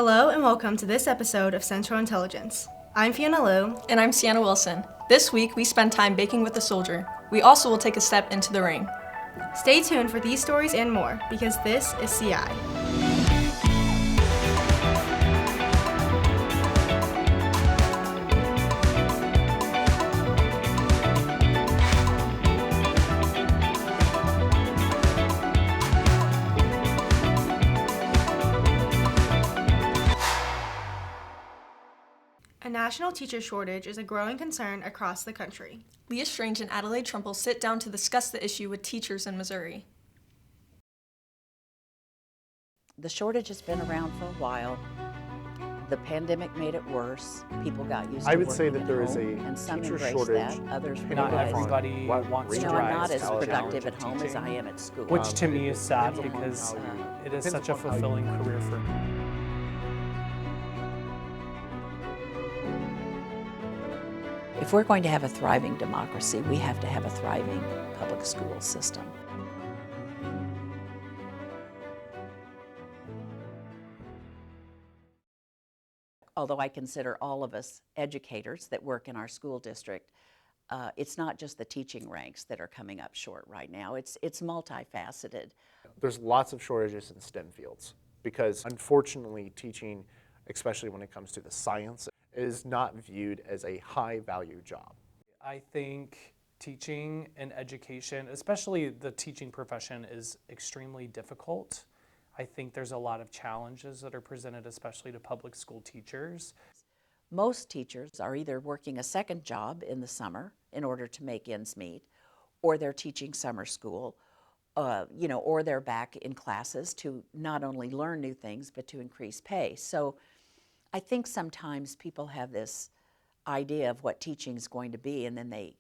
Hello and welcome to this episode of Central Intelligence. I'm Fiona Liu. And I'm Sienna Wilson. This week we spend time baking with a soldier. We also will take a step into the ring. Stay tuned for these stories and more, because this is CI. A national teacher shortage is a growing concern across the country. Leah Strange and Adelaide Trumple sit down to discuss the issue with teachers in Missouri. The shortage has been around for a while. The pandemic made it worse. People got used to I would working say that at there is home, a and some teacher embrace shortage. that. Others Not realize, everybody wants to I'm not rise as to the productive challenge at of home as teaching, I am at school. which to me is sad depends on because how you- it is depends such a upon how you- fulfilling career for me. If we're going to have a thriving democracy, we have to have a thriving public school system. Although I consider all of us educators that work in our school district, it's not just the teaching ranks that are coming up short right now. It's multifaceted. There's lots of shortages in STEM fields because unfortunately teaching, especially when it comes to the science, is not viewed as a high value job. I think teaching and education, especially the teaching profession, is extremely difficult. I think there's a lot of challenges that are presented, especially to public school teachers. Most teachers are either working a second job in the summer in order to make ends meet, or they're teaching summer school, or they're back in classes to not only learn new things, but to increase pay. So I think sometimes people have this idea of what teaching is going to be, and then they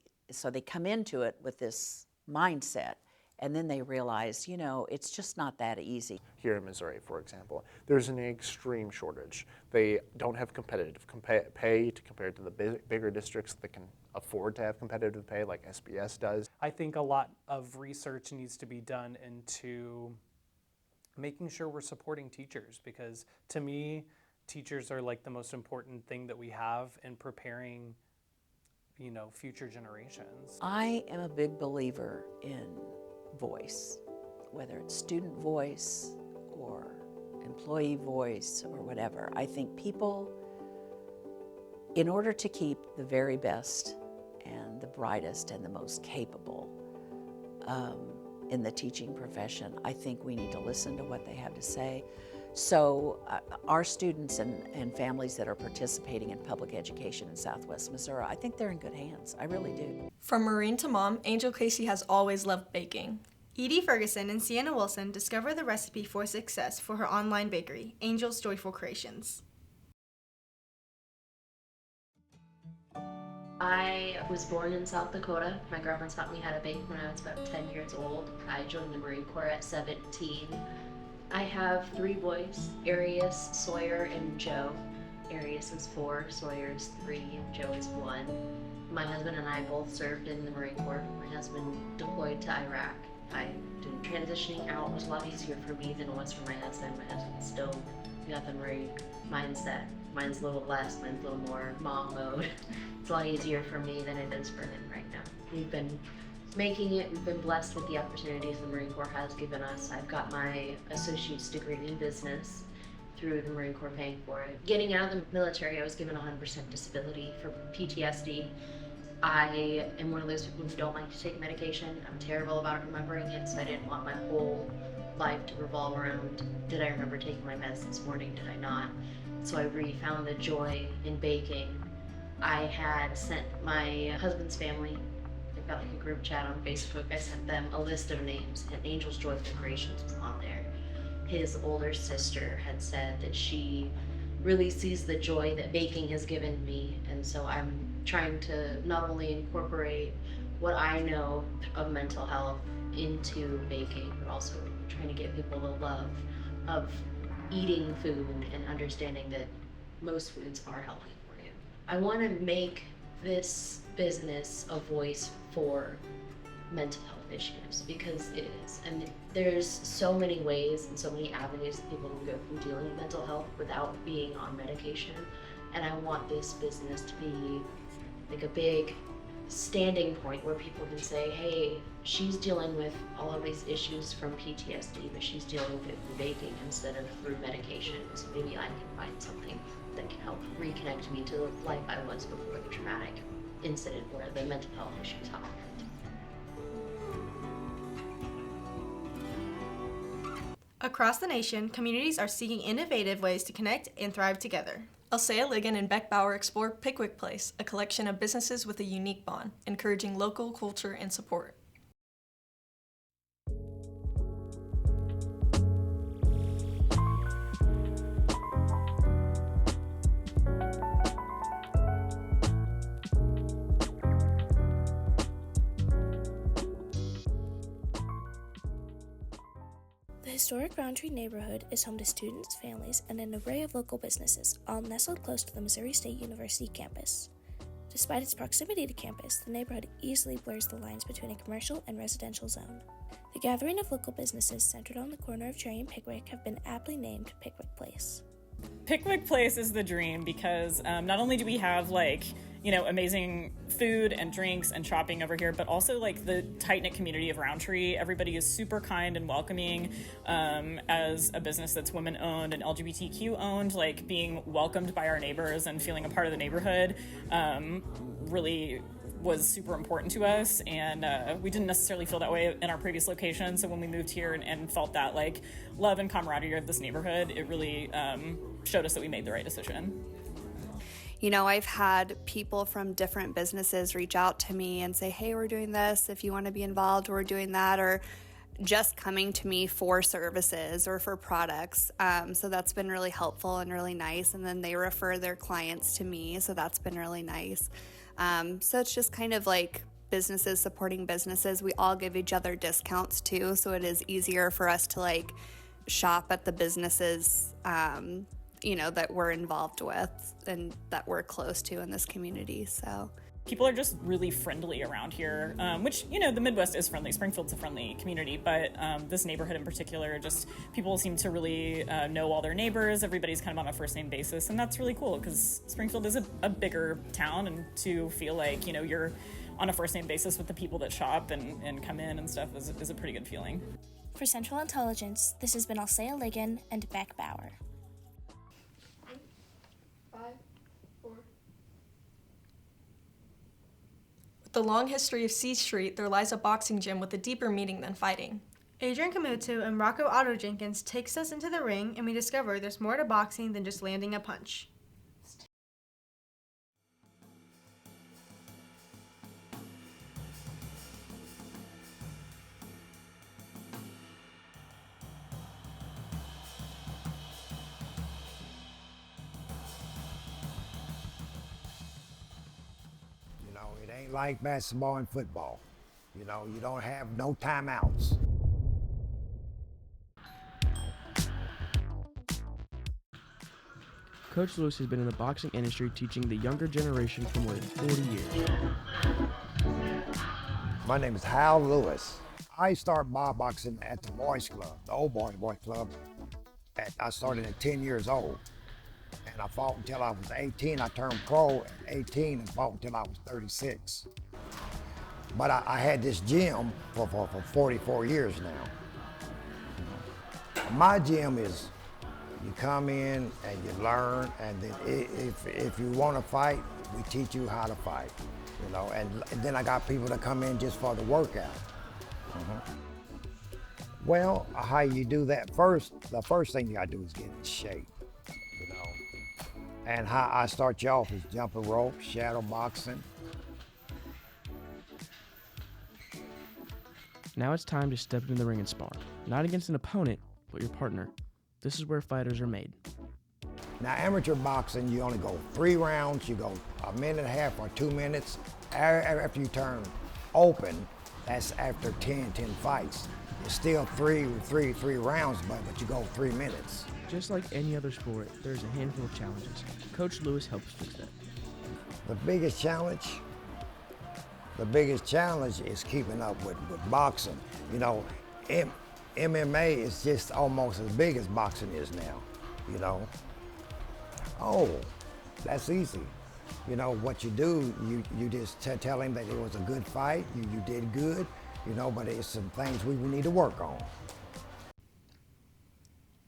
come into it with this mindset, and then they realize, it's just not that easy. Here in Missouri, for example, there's an extreme shortage. They don't have competitive pay compared to the bigger districts that can afford to have competitive pay like SBS does. I think a lot of research needs to be done into making sure we're supporting teachers, because to me, teachers are like the most important thing that we have in preparing, future generations. I am a big believer in voice, whether it's student voice or employee voice or whatever. I think people, in order to keep the very best and the brightest and the most capable in the teaching profession, I think we need to listen to what they have to say. So our students and families that are participating in public education in Southwest Missouri, I think they're in good hands. I really do. From Marine to Mom, Angel Casey has always loved baking. Edie Ferguson and Sienna Wilson discover the recipe for success for her online bakery, Angel's Joyful Creations. I was born in South Dakota. My grandma taught me how to bake when I was about 10 years old. I joined the Marine Corps at 17. I have 3 boys, Arius, Sawyer, and Joe. Arius is 4, Sawyer is 3, and Joe is 1. My husband and I both served in the Marine Corps. My husband deployed to Iraq. Transitioning out was a lot easier for me than it was for my husband. My husband still got the Marine mindset. Mine's a little less, mine's a little more mom mode. It's a lot easier for me than it is for him right now. We've been making it. We've been blessed with the opportunities the Marine Corps has given us. I've got my associate's degree in business through the Marine Corps paying for it. Getting out of the military, I was given 100% disability for PTSD. I am one of those people who don't like to take medication. I'm terrible about remembering it, so I didn't want my whole life to revolve around, did I remember taking my meds this morning, did I not? So I found the joy in baking. I had sent my husband's family, they've got like a group chat on Facebook, I sent them a list of names, and Angel's Joyful Creations was on there. His older sister had said that she really sees the joy that baking has given me, and so I'm trying to not only incorporate what I know of mental health into baking, but also trying to get people the love of eating food and understanding that most foods are healthy for you. I want to make this business a voice for mental health issues, because it is. I mean, there's so many ways and so many avenues that people can go from dealing with mental health without being on medication. And I want this business to be like a big standing point where people can say, hey, she's dealing with all of these issues from PTSD, but she's dealing with it through baking instead of through medication. So maybe I can find something that can help reconnect me to the life I was before the traumatic incident where the mental health issues happened. Across the nation, communities are seeking innovative ways to connect and thrive together. Alsea Ligon and Beck Bauer explore Pickwick Place, a collection of businesses with a unique bond, encouraging local culture and support. The historic Roundtree neighborhood is home to students, families, and an array of local businesses, all nestled close to the Missouri State University campus. Despite its proximity to campus, the neighborhood easily blurs the lines between a commercial and residential zone. The gathering of local businesses centered on the corner of Cherry and Pickwick have been aptly named Pickwick Place. Pickwick Place is the dream because not only do we have amazing food and drinks and shopping over here, but also the tight-knit community of Roundtree. Everybody is super kind and welcoming. As a business that's women-owned and LGBTQ-owned, being welcomed by our neighbors and feeling a part of the neighborhood really was super important to us, and we didn't necessarily feel that way in our previous location. So when we moved here and felt that love and camaraderie of this neighborhood, it really showed us that we made the right decision. You know, I've had people from different businesses reach out to me and say, hey, we're doing this, if you want to be involved, we're doing that, or just coming to me for services or for products. So that's been really helpful and really nice. And then they refer their clients to me, so that's been really nice. So it's just kind of like businesses supporting businesses. We all give each other discounts too, so it is easier for us to shop at the businesses that we're involved with and that we're close to in this community. So people are just really friendly around here, which, the Midwest is friendly. Springfield's a friendly community, but this neighborhood in particular, just people seem to really know all their neighbors. Everybody's kind of on a first name basis, and that's really cool because Springfield is a bigger town, and to feel like, you're on a first name basis with the people that shop and come in and stuff is a pretty good feeling. For Central Intelligence, this has been Alsea Ligon and Beck Bauer. With the long history of C Street, there lies a boxing gym with a deeper meaning than fighting. Adrian Kamutu and Rocco Otto Jenkins takes us into the ring, and we discover there's more to boxing than just landing a punch. It ain't like basketball and football. You don't have no timeouts. Coach Lewis has been in the boxing industry teaching the younger generation for more than 40 years. My name is Hal Lewis. I started my boxing at the boys club, the old boys club. I started at 10 years old. And I fought until I was 18. I turned pro at 18 and fought until I was 36. But I had this gym for 44 years now. My gym is, you come in and you learn, and then if you want to fight, we teach you how to fight. And then I got people that come in just for the workout. Well, how you do that first, the first thing you gotta do is get in shape. And how I start you off is jumping rope, shadow boxing. Now it's time to step into the ring and spar. Not against an opponent, but your partner. This is where fighters are made. Now amateur boxing, you only go 3 rounds, you go a minute and a half or 2 minutes. After you turn open, that's after 10 fights. It's still three rounds, but you go 3 minutes. Just like any other sport, there's a handful of challenges. Coach Lewis helps fix that. The biggest challenge The biggest challenge is keeping up with boxing. You know, MMA is just almost as big as boxing is now, you know. Oh, that's easy. You know, what you do, you just tell him that it was a good fight, you did good, you know, but it's some things we need to work on.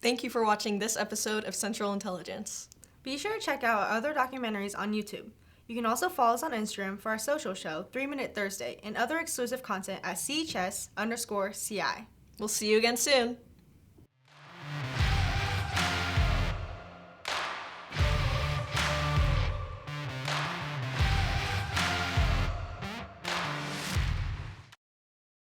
Thank you for watching this episode of Central Intelligence. Be sure to check out our other documentaries on YouTube. You can also follow us on Instagram for our social show, 3 Minute Thursday, and other exclusive content at CHS_CI. We'll see you again soon.